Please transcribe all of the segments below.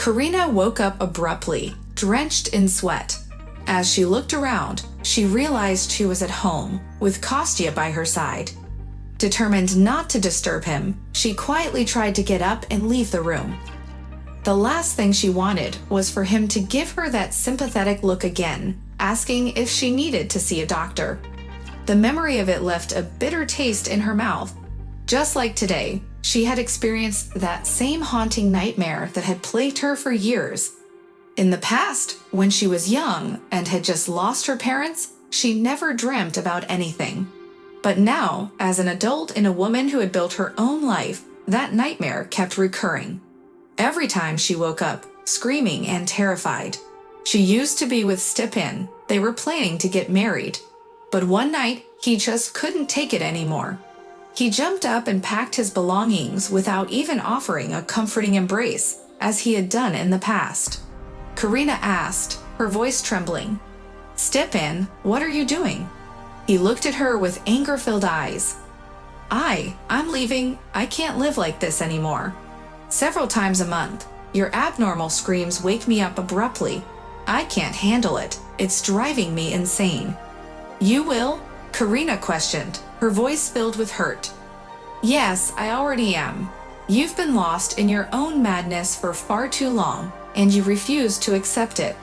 Karina woke up abruptly, drenched in sweat. As she looked around, she realized she was at home, with Kostya by her side. Determined not to disturb him, she quietly tried to get up and leave the room. The last thing she wanted was for him to give her that sympathetic look again, asking if she needed to see a doctor. The memory of it left a bitter taste in her mouth. Just like today, she had experienced that same haunting nightmare that had plagued her for years. In the past, when she was young and had just lost her parents, she never dreamt about anything. But now, as an adult and a woman who had built her own life, that nightmare kept recurring. Every time she woke up, screaming and terrified. She used to be with Stepan. They were planning to get married. But one night, he just couldn't take it anymore. He jumped up and packed his belongings without even offering a comforting embrace, as he had done in the past. Karina asked, her voice trembling, "Stepan, what are you doing?" He looked at her with anger-filled eyes. I'm leaving. I can't live like this anymore. Several times a month, your abnormal screams wake me up abruptly. I can't handle it. It's driving me insane." "You will?" Karina questioned, her voice filled with hurt. "Yes, I already am. You've been lost in your own madness for far too long, and you refuse to accept it.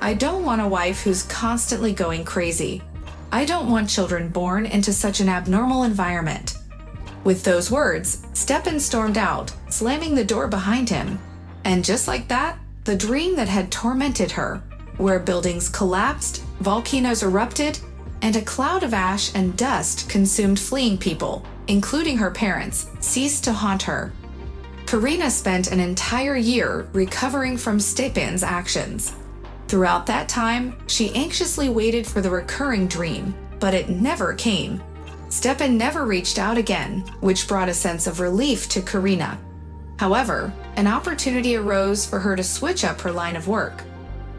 I don't want a wife who's constantly going crazy. I don't want children born into such an abnormal environment." With those words, Stepan stormed out, slamming the door behind him. And just like that, the dream that had tormented her, where buildings collapsed, volcanoes erupted, and a cloud of ash and dust consumed fleeing people, including her parents, ceased to haunt her. Karina spent an entire year recovering from Stepan's actions. Throughout that time, she anxiously waited for the recurring dream, but it never came. Stepan never reached out again, which brought a sense of relief to Karina. However, an opportunity arose for her to switch up her line of work.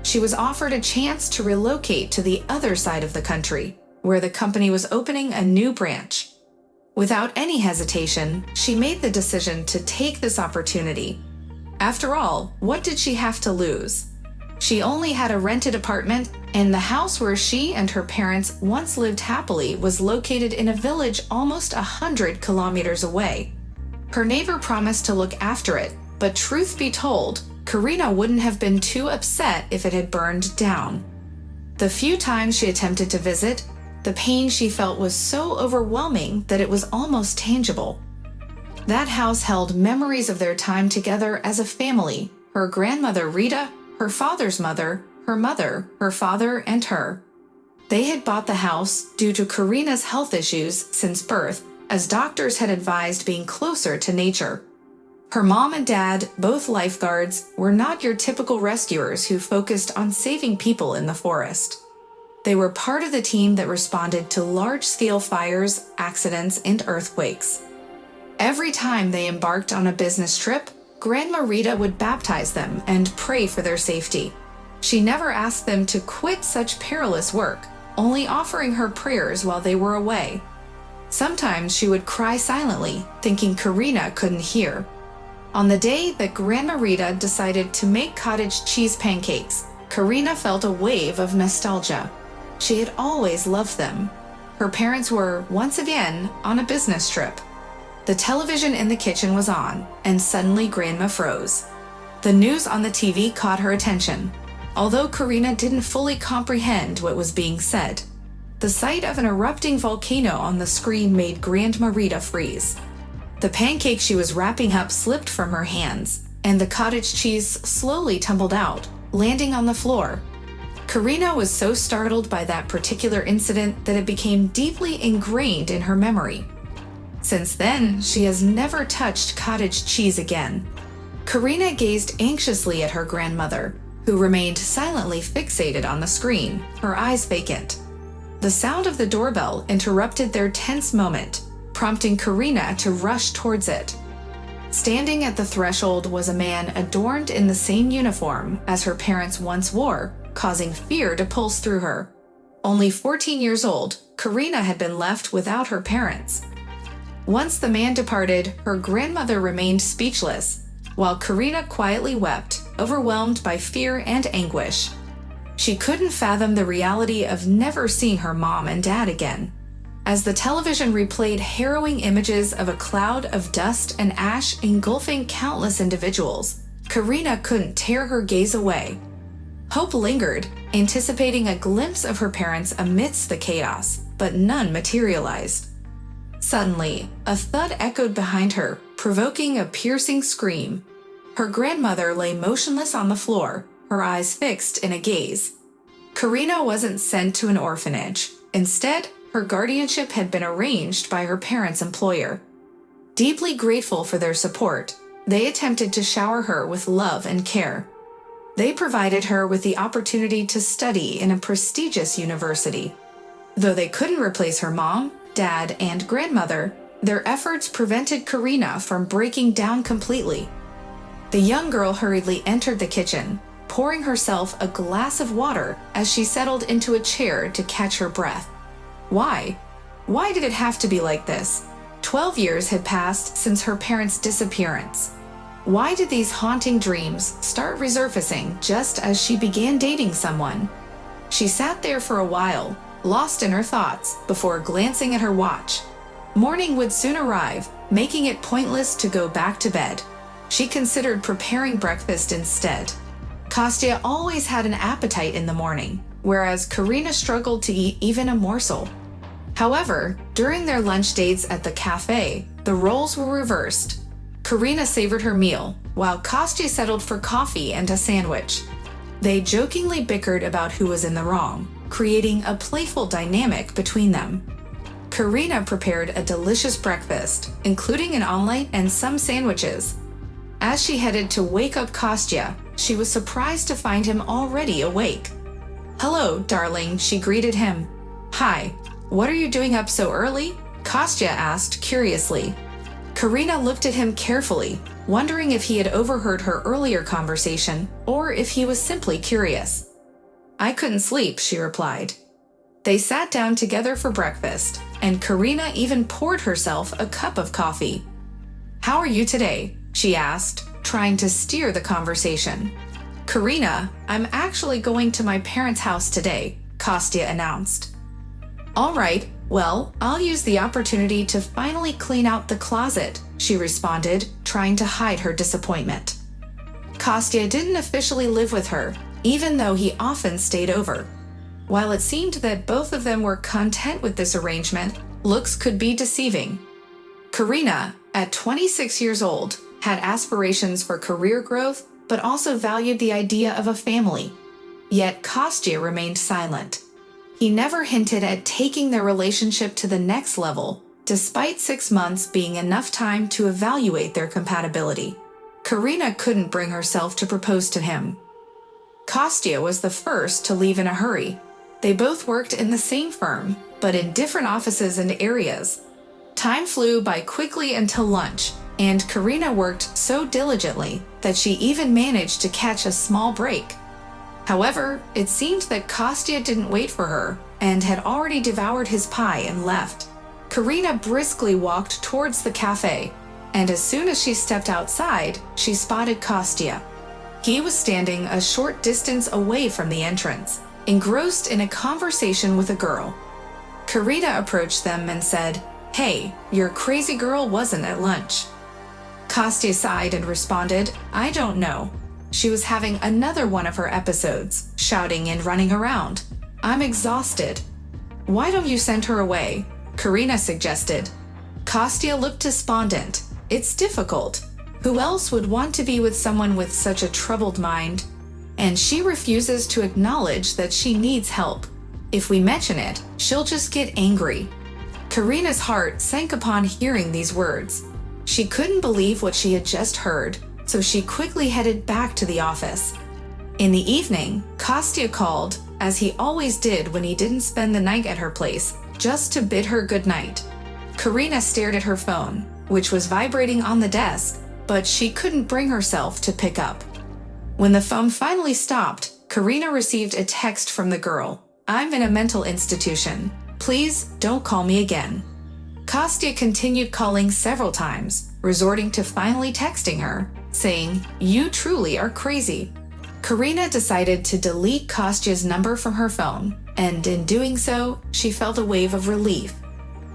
She was offered a chance to relocate to the other side of the country, where the company was opening a new branch. Without any hesitation, she made the decision to take this opportunity. After all, what did she have to lose? She only had a rented apartment, and the house where she and her parents once lived happily was located in a village almost 100 kilometers away. Her neighbor promised to look after it, but truth be told, Karina wouldn't have been too upset if it had burned down. The few times she attempted to visit, the pain she felt was so overwhelming that it was almost tangible. That house held memories of their time together as a family, her grandmother Rita, her father's mother, her father, and her. They had bought the house due to Karina's health issues since birth, as doctors had advised being closer to nature. Her mom and dad, both lifeguards, were not your typical rescuers who focused on saving people in the forest. They were part of the team that responded to large-scale fires, accidents, and earthquakes. Every time they embarked on a business trip, Grandma Rita would baptize them and pray for their safety. She never asked them to quit such perilous work, only offering her prayers while they were away. Sometimes she would cry silently, thinking Karina couldn't hear. On the day that Grandma Rita decided to make cottage cheese pancakes, Karina felt a wave of nostalgia. She had always loved them. Her parents were, once again, on a business trip. The television in the kitchen was on, and suddenly Grandma froze. The news on the TV caught her attention, although Karina didn't fully comprehend what was being said. The sight of an erupting volcano on the screen made Grandma Rita freeze. The pancake she was wrapping up slipped from her hands, and the cottage cheese slowly tumbled out, landing on the floor. Karina was so startled by that particular incident that it became deeply ingrained in her memory. Since then, she has never touched cottage cheese again. Karina gazed anxiously at her grandmother, who remained silently fixated on the screen, her eyes vacant. The sound of the doorbell interrupted their tense moment, prompting Karina to rush towards it. Standing at the threshold was a man adorned in the same uniform as her parents once wore, causing fear to pulse through her. Only 14 years old, Karina had been left without her parents. Once the man departed, her grandmother remained speechless, while Karina quietly wept, overwhelmed by fear and anguish. She couldn't fathom the reality of never seeing her mom and dad again. As the television replayed harrowing images of a cloud of dust and ash engulfing countless individuals, Karina couldn't tear her gaze away. Hope lingered, anticipating a glimpse of her parents amidst the chaos, but none materialized. Suddenly, a thud echoed behind her, provoking a piercing scream. Her grandmother lay motionless on the floor, her eyes fixed in a gaze. Karina wasn't sent to an orphanage. Instead, her guardianship had been arranged by her parents' employer. Deeply grateful for their support, they attempted to shower her with love and care. They provided her with the opportunity to study in a prestigious university. Though they couldn't replace her mom, dad, and grandmother, their efforts prevented Karina from breaking down completely. The young girl hurriedly entered the kitchen, pouring herself a glass of water as she settled into a chair to catch her breath. Why? Why did it have to be like this? 12 years had passed since her parents' disappearance. Why did these haunting dreams start resurfacing just as she began dating someone? She sat there for a while, lost in her thoughts, before glancing at her watch. Morning would soon arrive, making it pointless to go back to bed. She considered preparing breakfast instead. Kostya always had an appetite in the morning, whereas Karina struggled to eat even a morsel. However, during their lunch dates at the cafe, the roles were reversed. Karina savored her meal, while Kostya settled for coffee and a sandwich. They jokingly bickered about who was in the wrong, creating a playful dynamic between them. Karina prepared a delicious breakfast, including an omelette and some sandwiches. As she headed to wake up Kostya, she was surprised to find him already awake. "Hello, darling," she greeted him. "Hi, what are you doing up so early?" Kostya asked curiously. Karina looked at him carefully, wondering if he had overheard her earlier conversation or if he was simply curious. "I couldn't sleep," she replied. They sat down together for breakfast, and Karina even poured herself a cup of coffee. "How are you today?" she asked, trying to steer the conversation. "Karina, I'm actually going to my parents' house today," Kostya announced. "All right, well, I'll use the opportunity to finally clean out the closet," she responded, trying to hide her disappointment. Kostya didn't officially live with her, even though he often stayed over. While it seemed that both of them were content with this arrangement, looks could be deceiving. Karina, at 26 years old, had aspirations for career growth, but also valued the idea of a family. Yet Kostya remained silent. He never hinted at taking their relationship to the next level, despite 6 months being enough time to evaluate their compatibility. Karina couldn't bring herself to propose to him. Kostya was the first to leave in a hurry. They both worked in the same firm, but in different offices and areas. Time flew by quickly until lunch, and Karina worked so diligently that she even managed to catch a small break. However, it seemed that Kostya didn't wait for her and had already devoured his pie and left. Karina briskly walked towards the cafe, and as soon as she stepped outside, she spotted Kostya. He was standing a short distance away from the entrance, engrossed in a conversation with a girl. Karina approached them and said, "Hey, your crazy girl wasn't at lunch." Kostya sighed and responded, "I don't know. She was having another one of her episodes, shouting and running around. I'm exhausted." "Why don't you send her away?" Karina suggested. Kostya looked despondent. "It's difficult. Who else would want to be with someone with such a troubled mind? And she refuses to acknowledge that she needs help. If we mention it, she'll just get angry." Karina's heart sank upon hearing these words. She couldn't believe what she had just heard, so she quickly headed back to the office. In the evening, Kostya called, as he always did when he didn't spend the night at her place, just to bid her good night. Karina stared at her phone, which was vibrating on the desk, but she couldn't bring herself to pick up. When the phone finally stopped, Karina received a text from the girl. "I'm in a mental institution. Please don't call me again." Kostya continued calling several times, resorting to finally texting her, saying, "You truly are crazy." Karina decided to delete Kostya's number from her phone, and in doing so, she felt a wave of relief.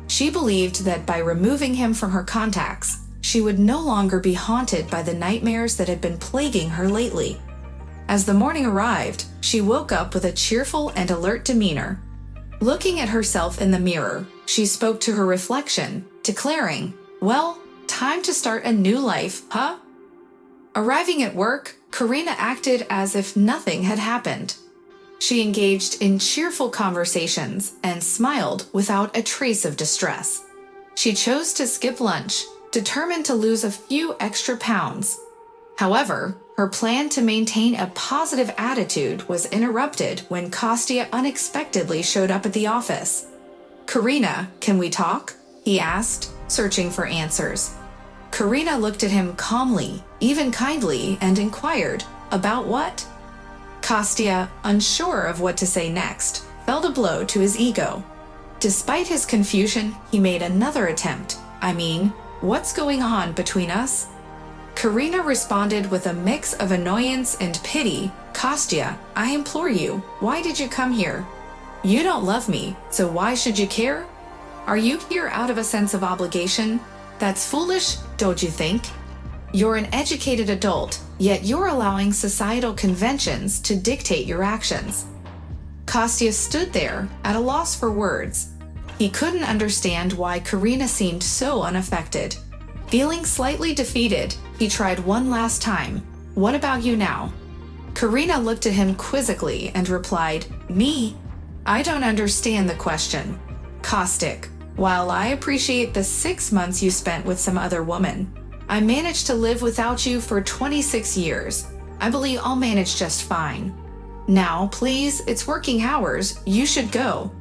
She believed that by removing him from her contacts, she would no longer be haunted by the nightmares that had been plaguing her lately. As the morning arrived, she woke up with a cheerful and alert demeanor. Looking at herself in the mirror, she spoke to her reflection, declaring, "Well, time to start a new life, huh?" Arriving at work, Karina acted as if nothing had happened. She engaged in cheerful conversations and smiled without a trace of distress. She chose to skip lunch, determined to lose a few extra pounds. However, her plan to maintain a positive attitude was interrupted when Kostya unexpectedly showed up at the office. "Karina, can we talk?" he asked, searching for answers. Karina looked at him calmly, even kindly, and inquired, "About what?" Kostya, unsure of what to say next, felt a blow to his ego. Despite his confusion, he made another attempt. "I mean, what's going on between us?" Karina responded with a mix of annoyance and pity. "Kostya, I implore you, why did you come here? You don't love me, so why should you care? Are you here out of a sense of obligation? That's foolish, don't you think? You're an educated adult, yet you're allowing societal conventions to dictate your actions." Kostya stood there, at a loss for words. He couldn't understand why Karina seemed so unaffected. Feeling slightly defeated, he tried one last time. "What about you now?" Karina looked at him quizzically and replied, "Me? I don't understand the question." Caustic. "While I appreciate the 6 months you spent with some other woman, I managed to live without you for 26 years. I believe I'll manage just fine. Now, please, it's working hours. You should go."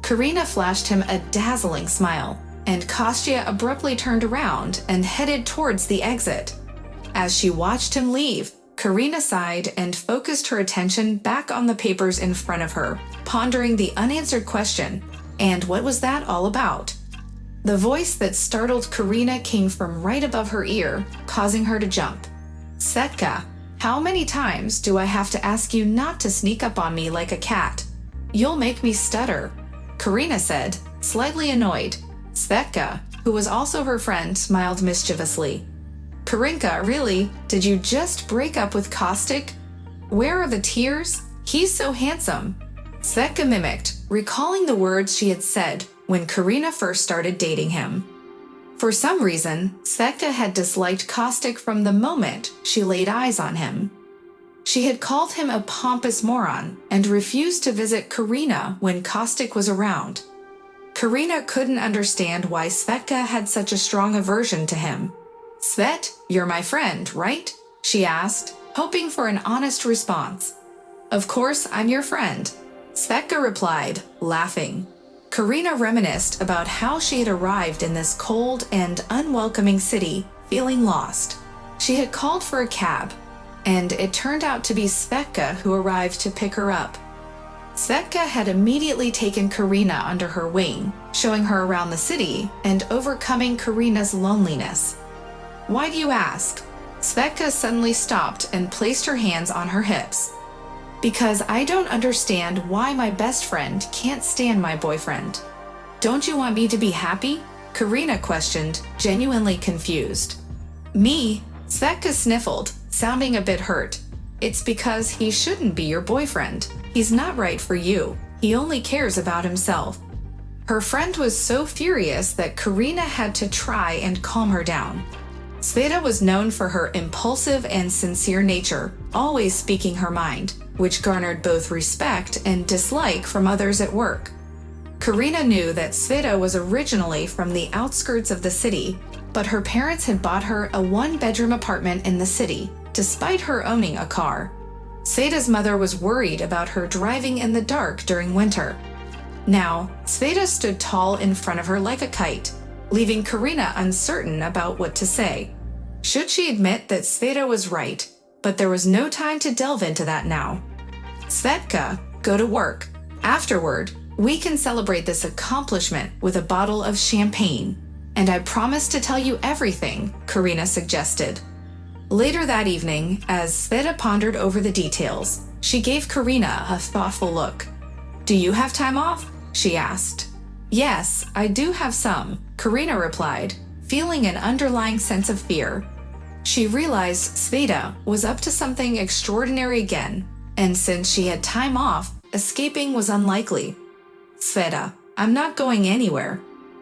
Karina flashed him a dazzling smile, and Kostya abruptly turned around and headed towards the exit. As she watched him leave, Karina sighed and focused her attention back on the papers in front of her, pondering the unanswered question, and what was that all about? The voice that startled Karina came from right above her ear, causing her to jump. "Setka, how many times do I have to ask you not to sneak up on me like a cat? You'll make me stutter," Karina said, slightly annoyed. Svetka, who was also her friend, smiled mischievously. "Karinka, really? Did you just break up with Caustic? Where are the tears? He's so handsome." Svetka mimicked, recalling the words she had said when Karina first started dating him. For some reason, Svetka had disliked Caustic from the moment she laid eyes on him. She had called him a pompous moron and refused to visit Karina when Caustic was around. Karina couldn't understand why Svetka had such a strong aversion to him. "Svet, you're my friend, right?" she asked, hoping for an honest response. "Of course, I'm your friend," Svetka replied, laughing. Karina reminisced about how she had arrived in this cold and unwelcoming city, feeling lost. She had called for a cab, and it turned out to be Svetka who arrived to pick her up. Svetka had immediately taken Karina under her wing, showing her around the city and overcoming Karina's loneliness. "Why do you ask?" Svetka suddenly stopped and placed her hands on her hips. "Because I don't understand why my best friend can't stand my boyfriend." "Don't you want me to be happy?" Karina questioned, genuinely confused. "Me?" Svetka sniffled, sounding a bit hurt. "It's because he shouldn't be your boyfriend. He's not right for you. He only cares about himself." Her friend was so furious that Karina had to try and calm her down. Sveta was known for her impulsive and sincere nature, always speaking her mind, which garnered both respect and dislike from others at work. Karina knew that Sveta was originally from the outskirts of the city, but her parents had bought her a one-bedroom apartment in the city, despite her owning a car. Sveta's mother was worried about her driving in the dark during winter. Now, Sveta stood tall in front of her like a kite, leaving Karina uncertain about what to say. Should she admit that Sveta was right? But there was no time to delve into that now. "Svetka, go to work. Afterward, we can celebrate this accomplishment with a bottle of champagne. And I promise to tell you everything," Karina suggested. Later that evening, as Sveta pondered over the details, she gave Karina a thoughtful look. "Do you have time off?" she asked. "Yes, I do have some," Karina replied, feeling an underlying sense of fear. She realized Sveta was up to something extraordinary again, and since she had time off, escaping was unlikely. "Sveta, I'm not going anywhere.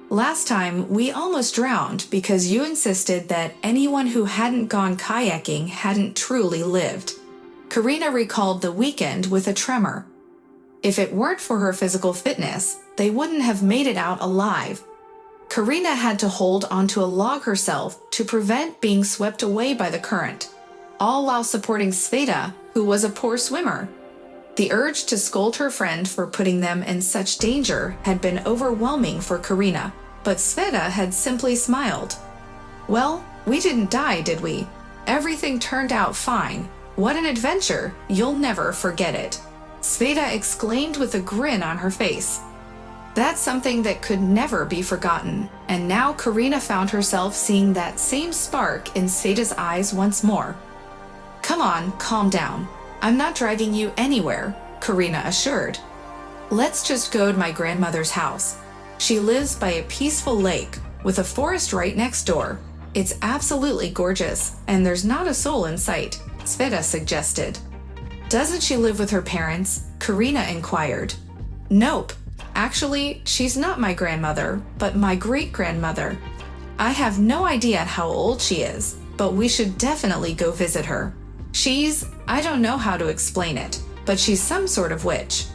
Last time, we almost drowned because you insisted that anyone who hadn't gone kayaking hadn't truly lived." Karina recalled the weekend with a tremor. If it weren't for her physical fitness, they wouldn't have made it out alive. Karina had to hold onto a log herself to prevent being swept away by the current, all while supporting Sveta, who was a poor swimmer. The urge to scold her friend for putting them in such danger had been overwhelming for Karina, but Sveta had simply smiled. "Well, we didn't die, did we? Everything turned out fine. What an adventure! You'll never forget it," Sveta exclaimed with a grin on her face. That's something that could never be forgotten, and now Karina found herself seeing that same spark in Sveta's eyes once more. "Come on, calm down. I'm not dragging you anywhere," Karina assured. "Let's just go to my grandmother's house. She lives by a peaceful lake with a forest right next door. It's absolutely gorgeous, and there's not a soul in sight," Sveta suggested. "Doesn't she live with her parents?" Karina inquired. "Nope. Actually, she's not my grandmother, but my great-grandmother. I have no idea how old she is, but we should definitely go visit her. I don't know how to explain it, but she's some sort of witch.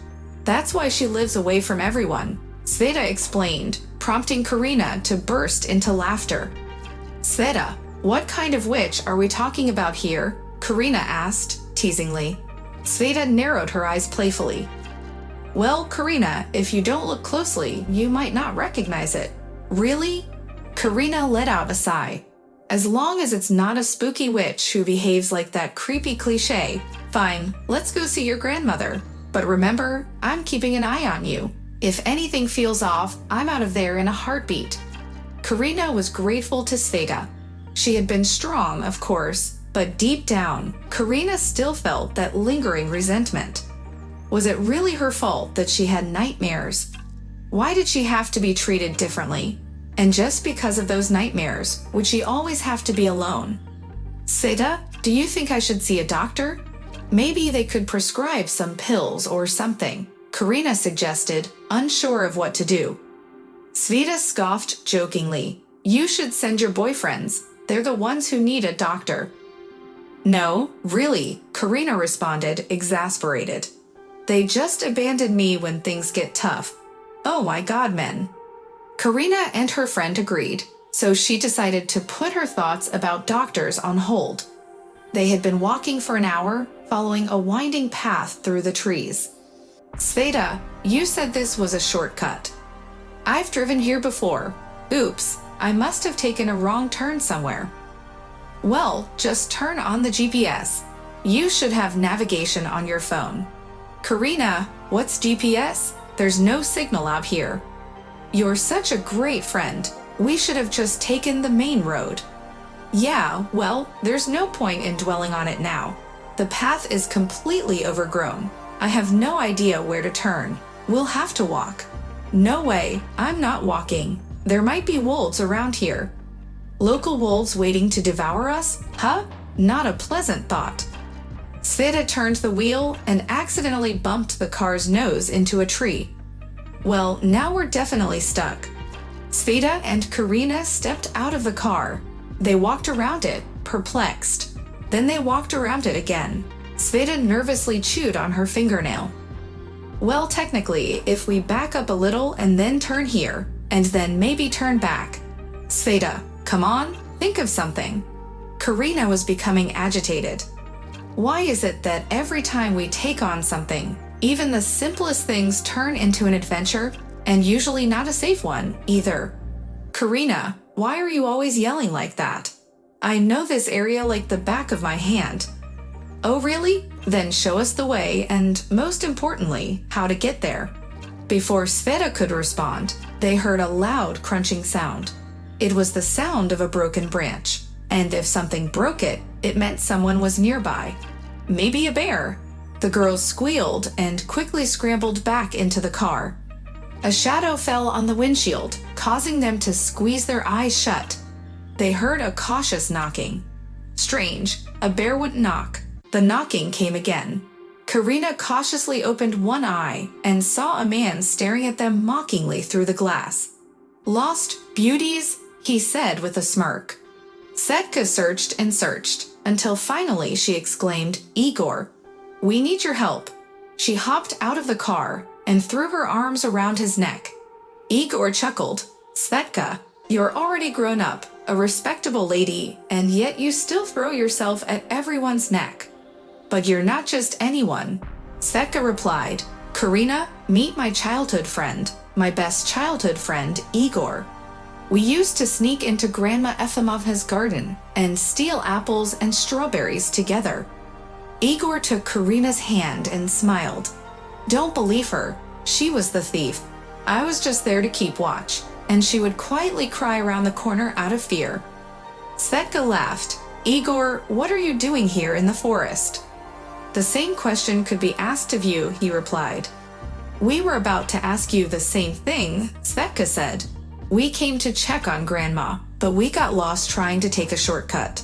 That's why she lives away from everyone," Sveta explained, prompting Karina to burst into laughter. "Sveta, what kind of witch are we talking about here?" Karina asked, teasingly. Sveta narrowed her eyes playfully. "Well, Karina, if you don't look closely, you might not recognize it." "Really?" Karina let out a sigh. "As long as it's not a spooky witch who behaves like that creepy cliché, fine, let's go see your grandmother. But remember, I'm keeping an eye on you. If anything feels off, I'm out of there in a heartbeat." Karina was grateful to Sveta. She had been strong, of course, but deep down, Karina still felt that lingering resentment. Was it really her fault that she had nightmares? Why did she have to be treated differently? And just because of those nightmares, would she always have to be alone? "Sveta, do you think I should see a doctor? Maybe they could prescribe some pills or something," Karina suggested, unsure of what to do. Sveta scoffed jokingly. "You should send your boyfriends. They're the ones who need a doctor." "No, really," Karina responded, exasperated. "They just abandon me when things get tough. Oh my God, men." Karina and her friend agreed, so she decided to put her thoughts about doctors on hold. They had been walking for an hour, following a winding path through the trees. "Sveta, you said this was a shortcut." "I've driven here before. Oops, I must have taken a wrong turn somewhere." "Well, just turn on the GPS. You should have navigation on your phone." "Karina, what's GPS? There's no signal out here." "You're such a great friend. We should have just taken the main road." "Yeah, well, there's no point in dwelling on it now. The path is completely overgrown. I have no idea where to turn. We'll have to walk." "No way, I'm not walking. There might be wolves around here." "Local wolves waiting to devour us? Huh? Not a pleasant thought." Sveta turned the wheel and accidentally bumped the car's nose into a tree. "Well, now we're definitely stuck." Sveta and Karina stepped out of the car. They walked around it, perplexed. Then they walked around it again. Sveta nervously chewed on her fingernail. "Well, technically, if we back up a little and then turn here, and then maybe turn back." "Sveta, come on, think of something." Karina was becoming agitated. Why is it that every time we take on something, even the simplest things turn into an adventure, and usually not a safe one, either? "Karina, why are you always yelling like that? I know this area like the back of my hand." "Oh, really? Then show us the way and, most importantly, how to get there." Before Sveta could respond, they heard a loud crunching sound. It was the sound of a broken branch. and if something broke it, it meant someone was nearby. Maybe a bear. The girls squealed and quickly scrambled back into the car. A shadow fell on the windshield, causing them to squeeze their eyes shut. They heard a cautious knocking. Strange, a bear wouldn't knock. The knocking came again. Karina cautiously opened one eye and saw a man staring at them mockingly through the glass. "Lost beauties?" he said with a smirk. Setka searched and searched, until finally she exclaimed, "Igor, we need your help." She hopped out of the car and threw her arms around his neck. Igor chuckled. "Svetka, you're already grown up, a respectable lady, and yet you still throw yourself at everyone's neck." "But you're not just anyone," Svetka replied. "Karina, meet my childhood friend, my best childhood friend, Igor. We used to sneak into Grandma Efimovna's garden and steal apples and strawberries together." Igor took Karina's hand and smiled. "Don't believe her. She was the thief. I was just there to keep watch, and she would quietly cry around the corner out of fear." Svetka laughed. "Igor, what are you doing here in the forest?" "The same question could be asked of you," he replied. "We were about to ask you the same thing," Svetka said. "We came to check on Grandma, but we got lost trying to take a shortcut."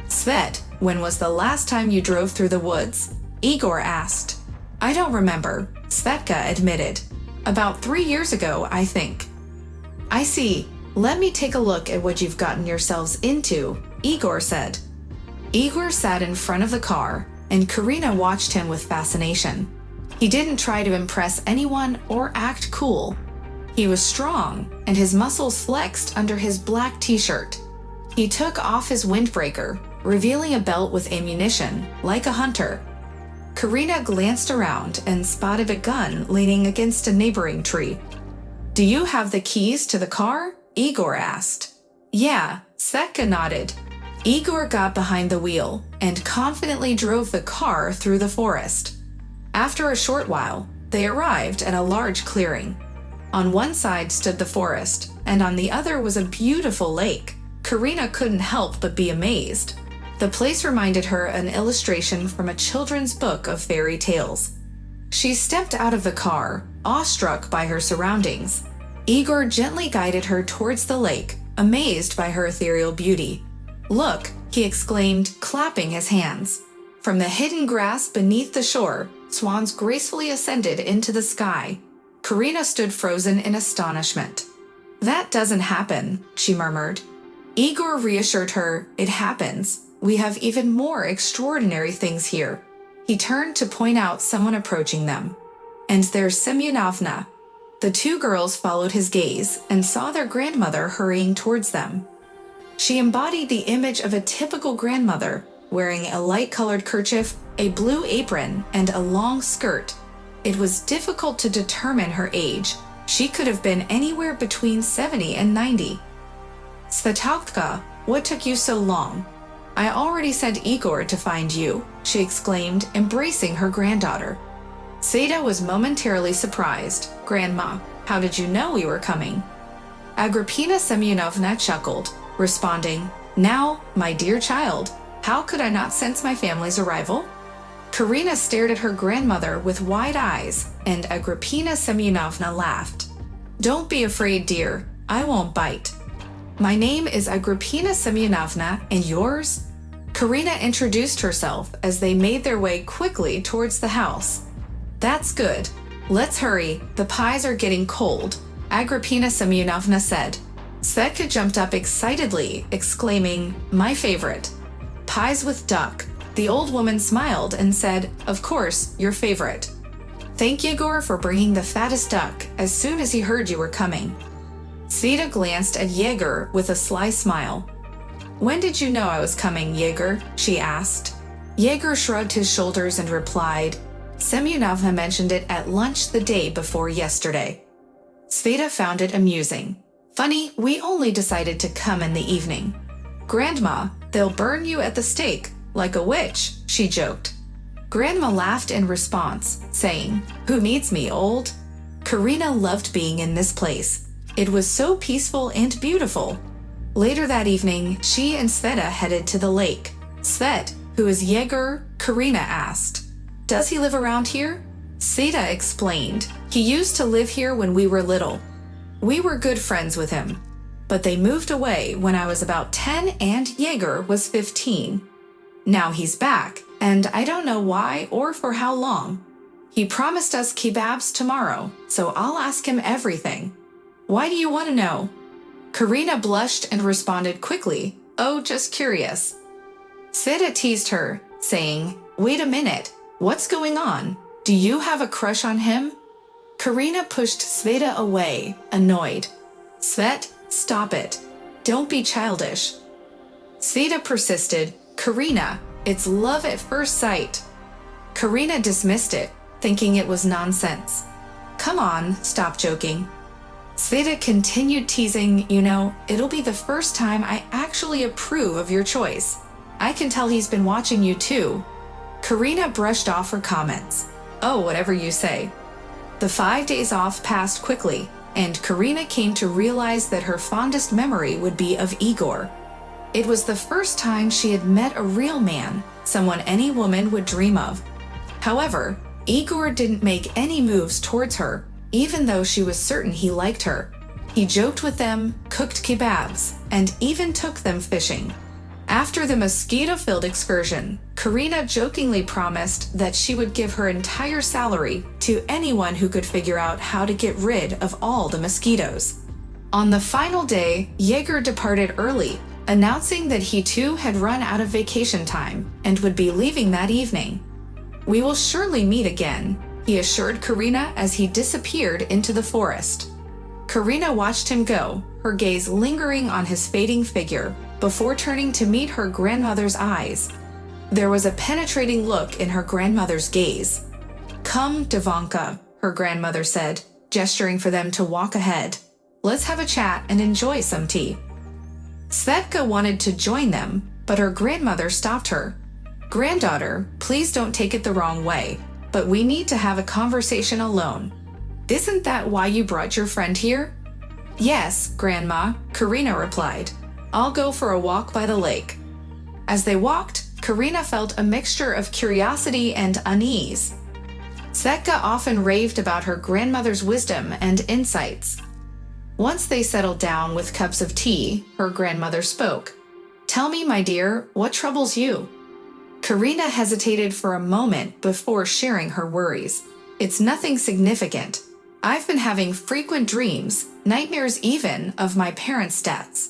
"Svet, when was the last time you drove through the woods?" Igor asked. "I don't remember," Svetka admitted. "About 3 years ago, I think." "I see. Let me take a look at what you've gotten yourselves into," Igor said. Igor sat in front of the car, and Karina watched him with fascination. He didn't try to impress anyone or act cool. He was strong, and his muscles flexed under his black t-shirt. He took off his windbreaker, revealing a belt with ammunition, like a hunter. Karina glanced around and spotted a gun leaning against a neighboring tree. "Do you have the keys to the car?" Igor asked. "Yeah," Svetka nodded. Igor got behind the wheel and confidently drove the car through the forest. After a short while, they arrived at a large clearing. On one side stood the forest, and on the other was a beautiful lake. Karina couldn't help but be amazed. The place reminded her an illustration from a children's book of fairy tales. She stepped out of the car, awestruck by her surroundings. Igor gently guided her towards the lake, amazed by her ethereal beauty. "Look," he exclaimed, clapping his hands. From the hidden grass beneath the shore, swans gracefully ascended into the sky. Karina stood frozen in astonishment. "That doesn't happen," she murmured. Igor reassured her, "It happens. We have even more extraordinary things here." He turned to point out someone approaching them. "And there's Semyonovna." The two girls followed his gaze and saw their grandmother hurrying towards them. She embodied the image of a typical grandmother, wearing a light-colored kerchief, a blue apron, and a long skirt. It was difficult to determine her age. She could have been anywhere between 70 and 90. "Svetlana, what took you so long? I already sent Igor to find you," she exclaimed, embracing her granddaughter. Seda was momentarily surprised. "Grandma, how did you know we were coming?" Agrippina Semyonovna chuckled, responding, "Now, my dear child, how could I not sense my family's arrival?" Karina stared at her grandmother with wide eyes, and Agrippina Semyonovna laughed. "Don't be afraid, dear. I won't bite." "My name is Agrippina Semyonovna, and yours?" Karina introduced herself as they made their way quickly towards the house. "That's good. Let's hurry. The pies are getting cold," Agrippina Semyonovna said. Svetka jumped up excitedly, exclaiming, "My favorite. Pies with duck." The old woman smiled and said, "Of course, your favorite." "Thank Yegor for bringing the fattest duck as soon as he heard you were coming." Sveta glanced at Yegor with a sly smile. "When did you know I was coming, Yegor?" she asked. Yegor shrugged his shoulders and replied, "Semyonovna mentioned it at lunch the day before yesterday." Sveta found it amusing. "Funny, we only decided to come in the evening." "Grandma, they'll burn you at the stake, like a witch," she joked. Grandma laughed in response, saying, "Who needs me, old?" Karina loved being in this place. It was so peaceful and beautiful. Later that evening, she and Sveta headed to the lake. Svet, who is Yegor, Karina asked, "Does he live around here?" Sveta explained, "He used to live here when we were little. We were good friends with him. But they moved away when I was about 10 and Yegor was 15. Now he's back, and I don't know why or for how long. He promised us kebabs tomorrow, so I'll ask him everything. Why do you want to know?" Karina blushed and responded quickly, "Oh, just curious." Sveta teased her, saying, "Wait a minute, what's going on? Do you have a crush on him?" Karina pushed Sveta away, annoyed. "Svet, stop it. Don't be childish." Sveta persisted, "Karina, it's love at first sight." Karina dismissed it, thinking it was nonsense. "Come on, stop joking." Sveta continued teasing, "It'll be the first time I actually approve of your choice. I can tell he's been watching you too." Karina brushed off her comments. "Oh, whatever you say." The 5 days off passed quickly, and Karina came to realize that her fondest memory would be of Igor. It was the first time she had met a real man, someone any woman would dream of. However, Igor didn't make any moves towards her, even though she was certain he liked her. He joked with them, cooked kebabs, and even took them fishing. After the mosquito-filled excursion, Karina jokingly promised that she would give her entire salary to anyone who could figure out how to get rid of all the mosquitoes. On the final day, Yegor departed early, announcing that he too had run out of vacation time and would be leaving that evening. "We will surely meet again," he assured Karina as he disappeared into the forest. Karina watched him go, her gaze lingering on his fading figure, before turning to meet her grandmother's eyes. There was a penetrating look in her grandmother's gaze. "Come, Devonka," her grandmother said, gesturing for them to walk ahead. "Let's have a chat and enjoy some tea." Svetka wanted to join them, but her grandmother stopped her. "Granddaughter, please don't take it the wrong way, but we need to have a conversation alone. Isn't that why you brought your friend here?" "Yes, Grandma," Karina replied. "I'll go for a walk by the lake." As they walked, Karina felt a mixture of curiosity and unease. Svetka often raved about her grandmother's wisdom and insights. Once they settled down with cups of tea, her grandmother spoke. "Tell me, my dear, what troubles you?" Karina hesitated for a moment before sharing her worries. "It's nothing significant. I've been having frequent dreams, nightmares even, of my parents' deaths."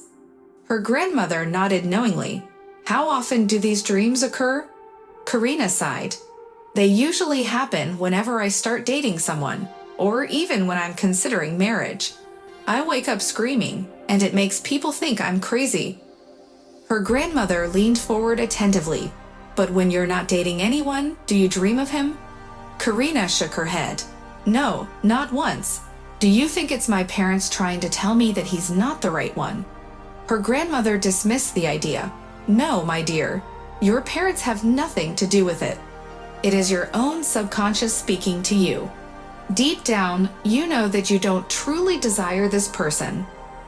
Her grandmother nodded knowingly. "How often do these dreams occur?" Karina sighed. "They usually happen whenever I start dating someone, or even when I'm considering marriage. I wake up screaming, and it makes people think I'm crazy." Her grandmother leaned forward attentively. "But when you're not dating anyone, do you dream of him?" Karina shook her head. "No, not once. Do you think it's my parents trying to tell me that he's not the right one?" Her grandmother dismissed the idea. "No, my dear. Your parents have nothing to do with it. It is your own subconscious speaking to you. Deep down, you know that you don't truly desire this person.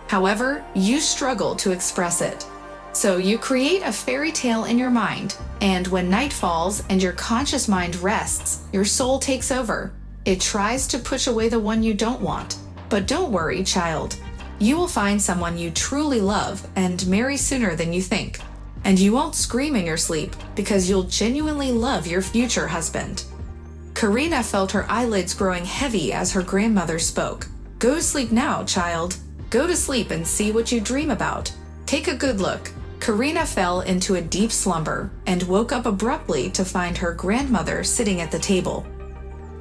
However, you struggle to express it. So you create a fairy tale in your mind, and when night falls and your conscious mind rests, your soul takes over. It tries to push away the one you don't want. But don't worry, child. You will find someone you truly love and marry sooner than you think. And you won't scream in your sleep because you'll genuinely love your future husband." Karina felt her eyelids growing heavy as her grandmother spoke. "Go to sleep now, child. Go to sleep and see what you dream about. Take a good look." Karina fell into a deep slumber and woke up abruptly to find her grandmother sitting at the table.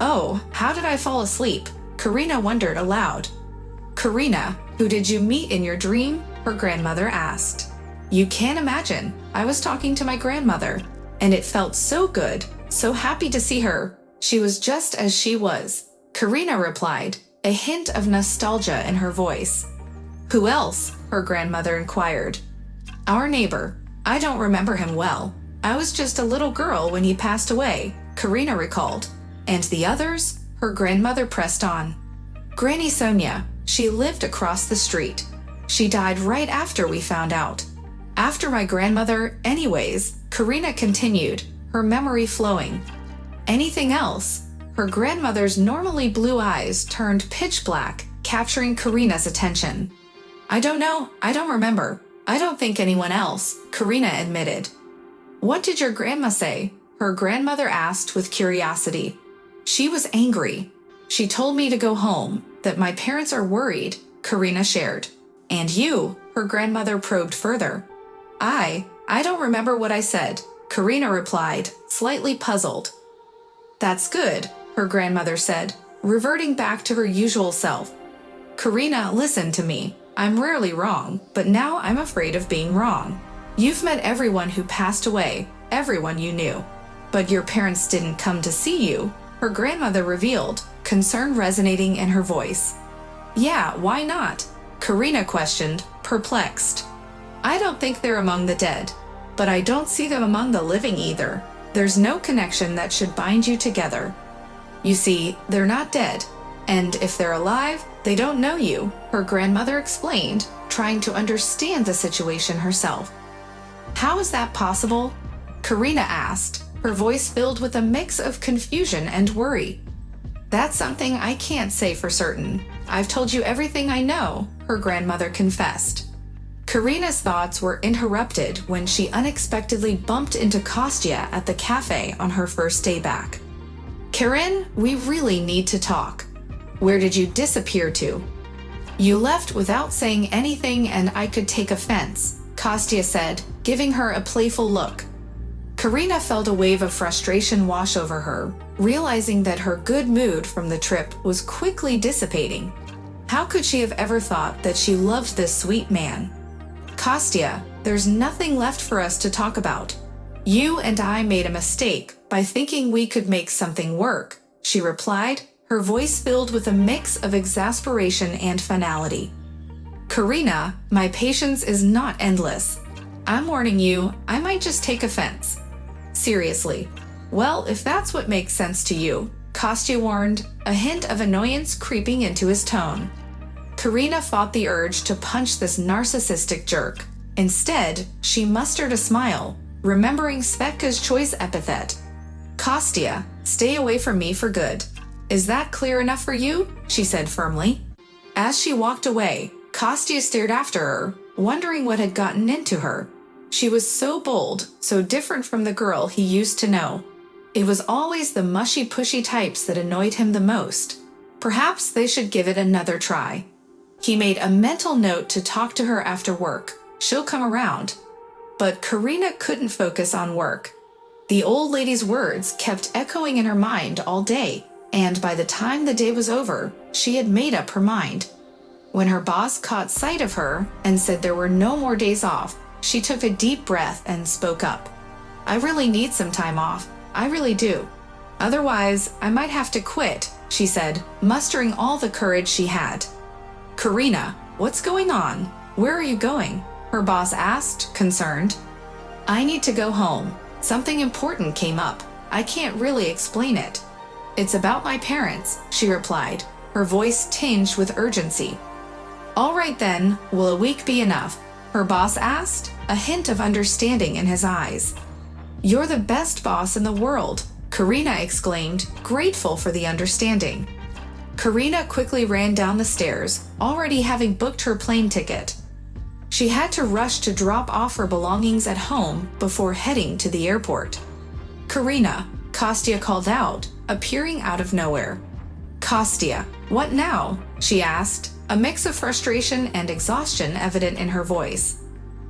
"Oh, how did I fall asleep?" Karina wondered aloud. "Karina, who did you meet in your dream?" her grandmother asked. "You can't imagine. I was talking to my grandmother, and it felt so good, so happy to see her. She was just as she was," Karina replied, a hint of nostalgia in her voice. "Who else?" her grandmother inquired. "Our neighbor. I don't remember him well. I was just a little girl when he passed away," Karina recalled. "And the others?" her grandmother pressed on. "Granny Sonia. She lived across the street. She died right after we found out. After my grandmother, anyways, Karina continued, her memory flowing. Anything else? Her grandmother's normally blue eyes turned pitch black, capturing Karina's attention. I don't know, I don't remember. I don't think anyone else, Karina admitted. What did your grandma say? Her grandmother asked with curiosity. She was angry. She told me to go home, that my parents are worried, Karina shared. And you? Her grandmother probed further. I don't remember what I said, Karina replied, slightly puzzled. That's good, her grandmother said, reverting back to her usual self. Karina, listen to me. I'm rarely wrong, but now I'm afraid of being wrong. You've met everyone who passed away, everyone you knew. But your parents didn't come to see you, her grandmother revealed, concern resonating in her voice. Yeah, why not? Karina questioned, perplexed. I don't think they're among the dead, but I don't see them among the living either. There's no connection that should bind you together. You see, they're not dead, and if they're alive, they don't know you, her grandmother explained, trying to understand the situation herself. How is that possible? Karina asked, her voice filled with a mix of confusion and worry. That's something I can't say for certain. I've told you everything I know, her grandmother confessed. Karina's thoughts were interrupted when she unexpectedly bumped into Kostya at the cafe on her first day back. Karin, we really need to talk. Where did you disappear to? You left without saying anything and I could take offense, Kostya said, giving her a playful look. Karina felt a wave of frustration wash over her, realizing that her good mood from the trip was quickly dissipating. How could she have ever thought that she loved this sweet man? Kostya, there's nothing left for us to talk about. You and I made a mistake by thinking we could make something work, she replied, her voice filled with a mix of exasperation and finality. Karina, my patience is not endless. I'm warning you, I might just take offense. Seriously. Well, if that's what makes sense to you, Kostya warned, a hint of annoyance creeping into his tone. Karina fought the urge to punch this narcissistic jerk. Instead, she mustered a smile, remembering Svetka's choice epithet. Kostya, stay away from me for good. Is that clear enough for you? She said firmly. As she walked away, Kostya stared after her, wondering what had gotten into her. She was so bold, so different from the girl he used to know. It was always the mushy-pushy types that annoyed him the most. Perhaps they should give it another try. He made a mental note to talk to her after work. She'll come around. But Karina couldn't focus on work. The old lady's words kept echoing in her mind all day, and by the time the day was over, she had made up her mind. When her boss caught sight of her and said there were no more days off, she took a deep breath and spoke up. I really need some time off. I really do. Otherwise, I might have to quit, she said, mustering all the courage she had. Karina, what's going on? Where are you going? Her boss asked, concerned. I need to go home. Something important came up. I can't really explain it. It's about my parents, she replied, her voice tinged with urgency. All right then, will a week be enough? Her boss asked, a hint of understanding in his eyes. You're the best boss in the world, Karina exclaimed, grateful for the understanding. Karina quickly ran down the stairs, already having booked her plane ticket. She had to rush to drop off her belongings at home before heading to the airport. Karina, Kostya called out, appearing out of nowhere. Kostya, what now? She asked, a mix of frustration and exhaustion evident in her voice.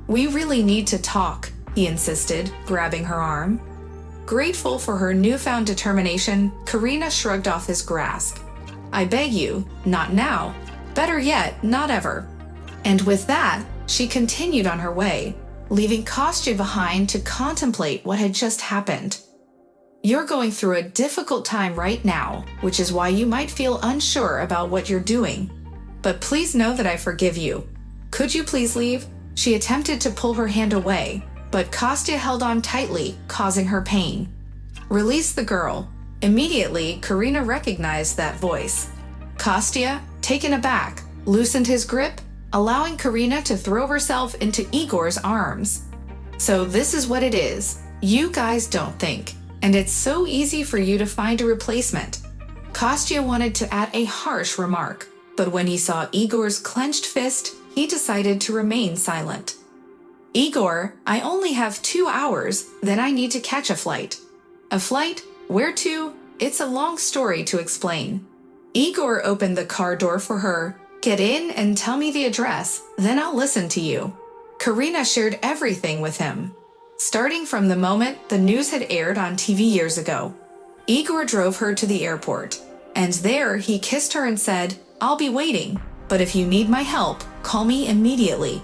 We really need to talk, he insisted, grabbing her arm. Grateful for her newfound determination, Karina shrugged off his grasp. I beg you, not now. Better yet, not ever. And with that, she continued on her way, leaving Kostya behind to contemplate what had just happened. You're going through a difficult time right now, which is why you might feel unsure about what you're doing. But please know that I forgive you. Could you please leave? She attempted to pull her hand away, but Kostya held on tightly, causing her pain. Release the girl. Immediately, Karina recognized that voice. Kostya, taken aback, loosened his grip, allowing Karina to throw herself into Igor's arms. So this is what it is. You guys don't think. And it's so easy for you to find a replacement. Kostya wanted to add a harsh remark, but when he saw Igor's clenched fist, he decided to remain silent. Igor, I only have 2 hours, then I need to catch a flight. A flight? Where to? It's a long story to explain. Igor opened the car door for her. Get in and tell me the address, then I'll listen to you. Karina shared everything with him. Starting from the moment the news had aired on TV years ago, Igor drove her to the airport, and there he kissed her and said, I'll be waiting, but if you need my help, call me immediately.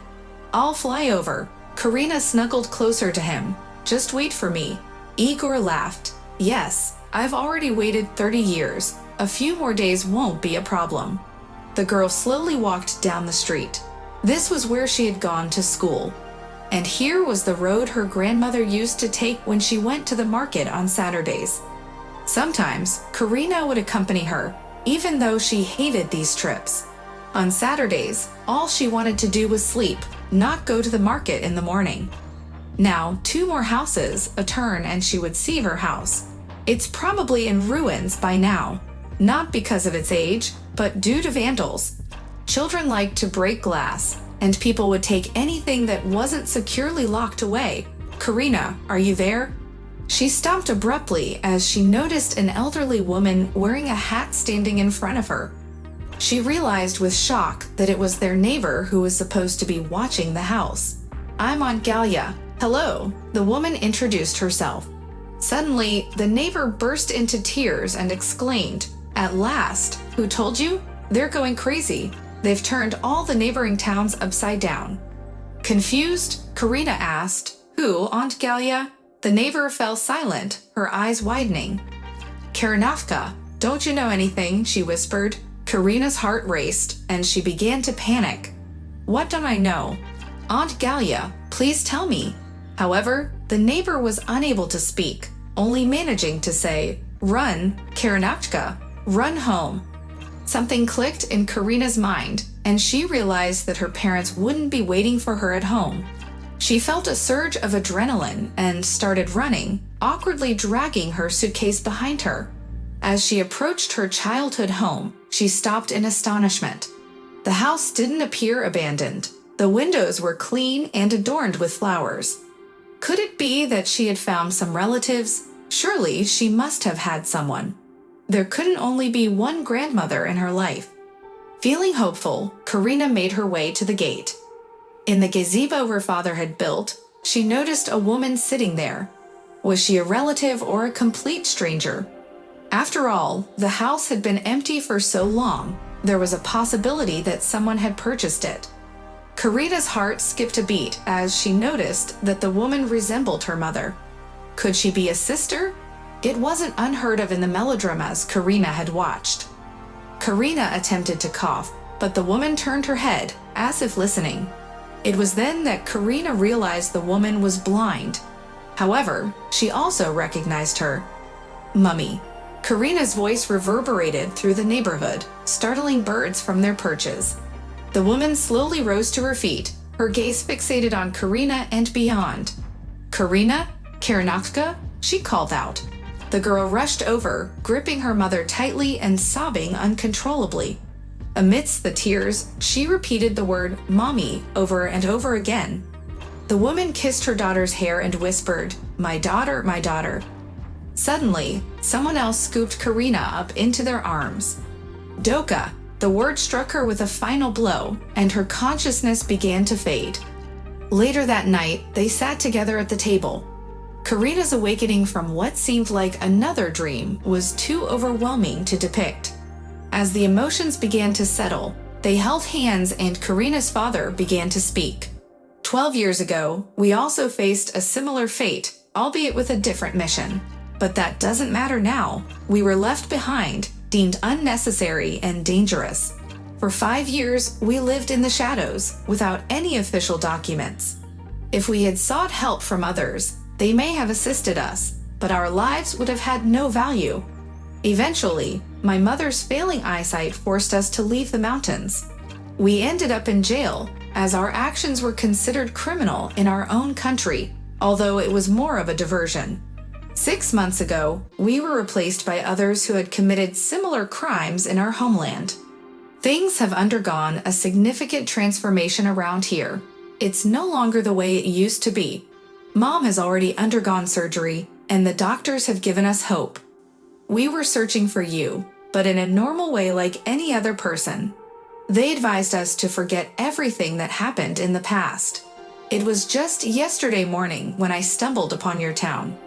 I'll fly over. Karina snuggled closer to him. Just wait for me. Igor laughed. Yes, I've already waited 30 years. A few more days won't be a problem. The girl slowly walked down the street. This was where she had gone to school. And here was the road her grandmother used to take when she went to the market on Saturdays. Sometimes, Karina would accompany her, even though she hated these trips. On Saturdays, all she wanted to do was sleep, not go to the market in the morning. Now, 2 more houses, a turn, and she would see her house. It's probably in ruins by now, not because of its age, but due to vandals. Children liked to break glass, and people would take anything that wasn't securely locked away. Karina, are you there? She stopped abruptly as she noticed an elderly woman wearing a hat standing in front of her. She realized with shock that it was their neighbor who was supposed to be watching the house. I'm Aunt Galia. Hello, the woman introduced herself. Suddenly, the neighbor burst into tears and exclaimed, At last, who told you? They're going crazy. They've turned all the neighboring towns upside down. Confused, Karina asked, Who, Aunt Galia? The neighbor fell silent, her eyes widening. Karanovka, don't you know anything? She whispered. Karina's heart raced, and she began to panic. What don't I know? Aunt Galia, please tell me. However, the neighbor was unable to speak, only managing to say, Run, Karanovka, run home. Something clicked in Karina's mind, and she realized that her parents wouldn't be waiting for her at home. She felt a surge of adrenaline and started running, awkwardly dragging her suitcase behind her. As she approached her childhood home, she stopped in astonishment. The house didn't appear abandoned. The windows were clean and adorned with flowers. Could it be that she had found some relatives? Surely she must have had someone. There couldn't only be one grandmother in her life. Feeling hopeful, Karina made her way to the gate. In the gazebo her father had built, she noticed a woman sitting there. Was she a relative or a complete stranger? After all, the house had been empty for so long, there was a possibility that someone had purchased it. Karina's heart skipped a beat as she noticed that the woman resembled her mother. Could she be a sister? It wasn't unheard of in the melodramas Karina had watched. Karina attempted to cough, but the woman turned her head, as if listening. It was then that Karina realized the woman was blind. However, she also recognized her. Mummy. Karina's voice reverberated through the neighborhood, startling birds from their perches. The woman slowly rose to her feet, her gaze fixated on Karina and beyond. Karina? Karanovka? She called out. The girl rushed over, gripping her mother tightly and sobbing uncontrollably. Amidst the tears, she repeated the word "mommy" over and over again. The woman kissed her daughter's hair and whispered, "My daughter, my daughter." Suddenly, someone else scooped Karina up into their arms. Doka. The word struck her with a final blow, and her consciousness began to fade. Later that night, they sat together at the table. Karina's awakening from what seemed like another dream was too overwhelming to depict. As the emotions began to settle, they held hands and Karina's father began to speak. 12 years ago, we also faced a similar fate, albeit with a different mission. But that doesn't matter now. We were left behind, deemed unnecessary and dangerous. For 5 years, we lived in the shadows, without any official documents. If we had sought help from others, they may have assisted us, but our lives would have had no value. Eventually, my mother's failing eyesight forced us to leave the mountains. We ended up in jail, as our actions were considered criminal in our own country, although it was more of a diversion. 6 months ago, we were replaced by others who had committed similar crimes in our homeland. Things have undergone a significant transformation around here. It's no longer the way it used to be. Mom has already undergone surgery, and the doctors have given us hope. We were searching for you, but in a normal way like any other person. They advised us to forget everything that happened in the past. It was just yesterday morning when I stumbled upon your town.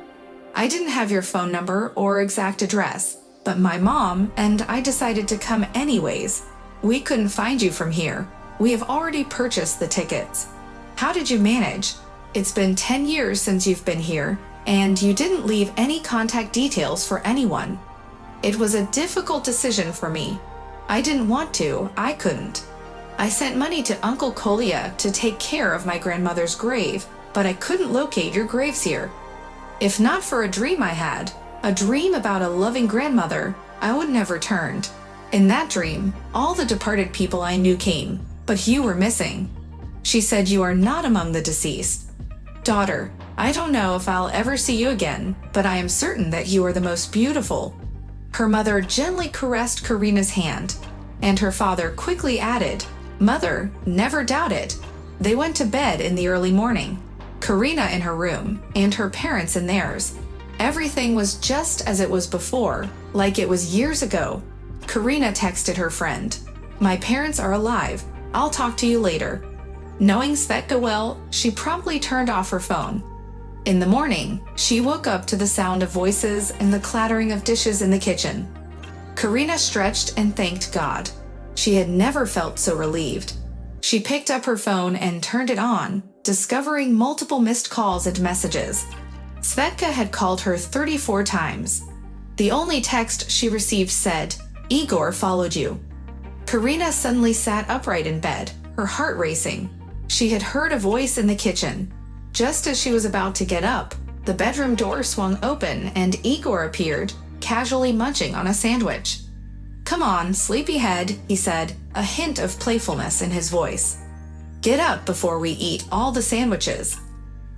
I didn't have your phone number or exact address, but my mom and I decided to come anyways. We couldn't find you from here. We have already purchased the tickets. How did you manage? It's been 10 years since you've been here, and you didn't leave any contact details for anyone. It was a difficult decision for me. I didn't want to, I couldn't. I sent money to Uncle Kolia to take care of my grandmother's grave, but I couldn't locate your graves here. If not for a dream I had, a dream about a loving grandmother, I would have returned. In that dream, all the departed people I knew came, but you were missing. She said you are not among the deceased. Daughter, I don't know if I'll ever see you again, but I am certain that you are the most beautiful. Her mother gently caressed Karina's hand, and her father quickly added, Mother, never doubt it. They went to bed in the early morning. Karina in her room, and her parents in theirs. Everything was just as it was before, like it was years ago. Karina texted her friend, My parents are alive. I'll talk to you later. Knowing Svetka well, she promptly turned off her phone. In the morning, she woke up to the sound of voices and the clattering of dishes in the kitchen. Karina stretched and thanked God. She had never felt so relieved. She picked up her phone and turned it on, discovering multiple missed calls and messages. Svetka had called her 34 times. The only text she received said, Igor followed you. Karina suddenly sat upright in bed, her heart racing. She had heard a voice in the kitchen. Just as she was about to get up, the bedroom door swung open and Igor appeared, casually munching on a sandwich. Come on, sleepyhead, he said, a hint of playfulness in his voice. Get up before we eat all the sandwiches.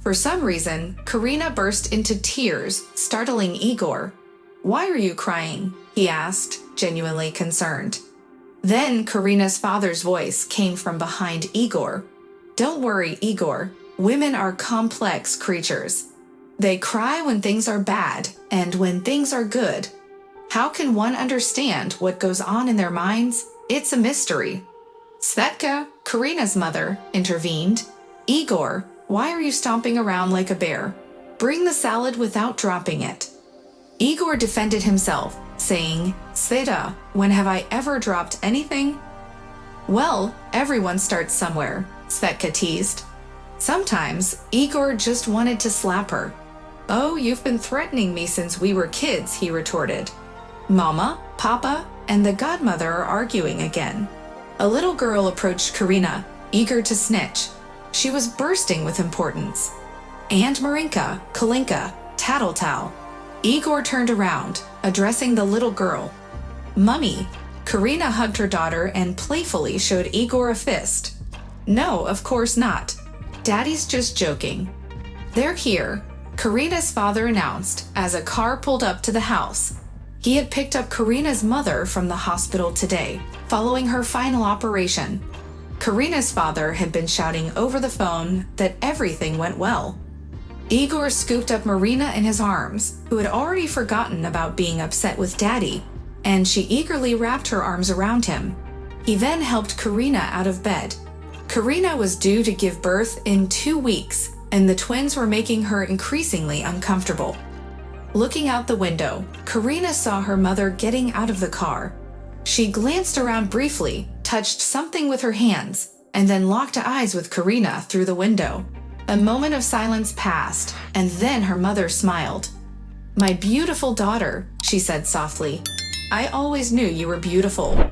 For some reason, Karina burst into tears, startling Igor. Why are you crying? He asked, genuinely concerned. Then Karina's father's voice came from behind Igor. Don't worry, Igor. Women are complex creatures. They cry when things are bad and when things are good. How can one understand what goes on in their minds? It's a mystery. Svetka, Karina's mother, intervened. Igor, why are you stomping around like a bear? Bring the salad without dropping it. Igor defended himself, saying, Sveta, when have I ever dropped anything? Well, everyone starts somewhere, Svetka teased. Sometimes, Igor just wanted to slap her. Oh, you've been threatening me since we were kids, he retorted. Mama, Papa, and the godmother are arguing again. A little girl approached Karina, eager to snitch. She was bursting with importance. Aunt Marinka, Kalinka, Tattletale. Igor turned around, addressing the little girl. Mummy. Karina hugged her daughter and playfully showed Igor a fist. No, of course not. Daddy's just joking. They're here, Karina's father announced as a car pulled up to the house. He had picked up Karina's mother from the hospital today, following her final operation. Karina's father had been shouting over the phone that everything went well. Igor scooped up Marina in his arms, who had already forgotten about being upset with Daddy, and she eagerly wrapped her arms around him. He then helped Karina out of bed. Karina was due to give birth in 2 weeks, and the twins were making her increasingly uncomfortable. Looking out the window, Karina saw her mother getting out of the car. She glanced around briefly, touched something with her hands, and then locked eyes with Karina through the window. A moment of silence passed, and then her mother smiled. My beautiful daughter, she said softly. I always knew you were beautiful.